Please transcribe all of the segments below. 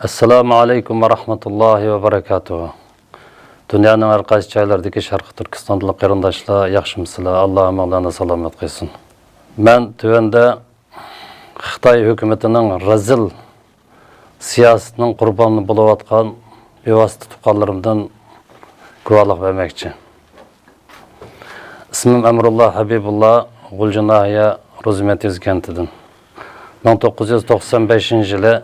Assalamu alaikum wa rahmatullahi wa barakatuh. Dünyanın her qaysi joylaridagi Sharq Turkistonlik qarindoshlar yaxshimisizlar? Alloh amallarni salomat qilsin. Men tuvanda Xitoy hukumatining razil siyosatining qurboni bo'layotgan bevosita tuqqanlarimdan guvohlik bermoqchi. İsmim Emrullah Habibullah, Gulcanahiya Rozmetiz kentidan. 1995-yili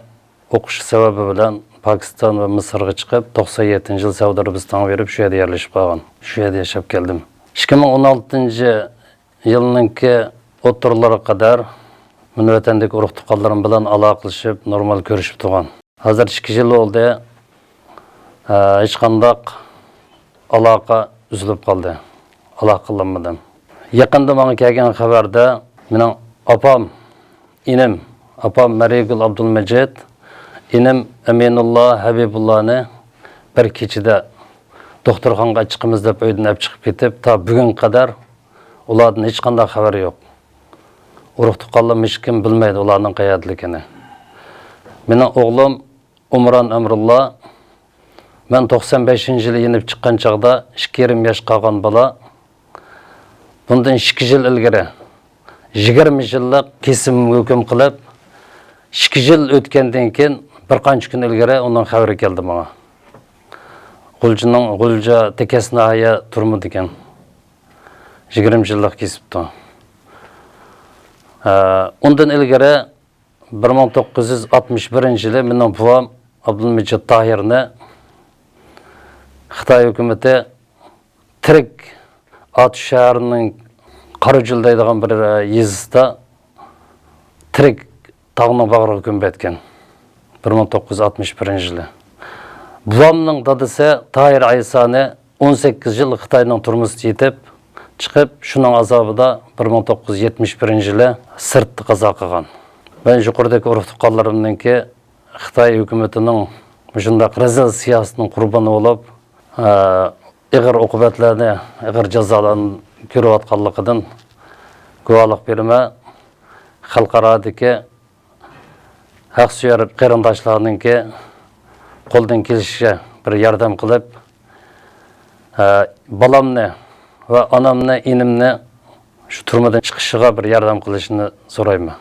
o'qish sababi bilan Pokiston va Misrga chiqib, 97-yil Saudiya Arabistonga berib, shu yerda yerlashib qolgan. Shu yerda yashab keldim. 2016-yilninki o'ttirlariga qadar men vatandagi urug' tuqqanlarim bilan aloqalashib, normal ko'rishib turgan. Hozir 2 yil bo'ldi. Hech qanday aloqa uzilib qoldi. Aloqa qilmadim. Yaqinda menga kelgan xabarda mening opam Marigul Abdulmajid, inim Aminullah Habibullahni bir kechida doktorxonaga chiqimiz deb uydan olib chiqib ketib, ta bugun qadar ulardan hech qanday xabar yo'q. Urug' tuqqanlar hech kim bilmaydi ularning qayerdaligini. Mening o'g'lim Umron Amrullah, men 95-yili yenib chiqqan chaqda 2,5 yosh qolgan bola, bundan 2 yil ilgari 20 yillik kesim hukm qilib, 2 yil o'tgandan keyin bir qancha kun ilgari undan xabari keldi menga. Gulja tekasnaya turmudi ekan. 20 yillik kesibdi. Undan ilgari 1961-yili mening buvam Abdulmajid Tahirni Xitoy hukumati tirik Ot shahrining Qarajul deydigan bir yezida tirik tog'ning bag'riga hukm etgan. 1961-yili. Buvamning dadasi Tahir Aysani 18 yil Xitoyning turmushga yetib chiqib, shuning azobida 1971-yili sirtda qazo qilgan. Men yuqoridagi urug' tuqqanlarimningki Xitoy hukumatining shunday razil siyosatining qurboni bo'lib, ig'ir uqubatlarni, ig'ir jazolarni ko'rayotganligidan guvohlik beraman. Xalqarodagi haqsuyar qarindoshlarningki qo'ldan kelishicha bir yordam qilib, bolamni va onamni, inimni shu turmadan chiqishiga bir yordam qilishini so'rayman.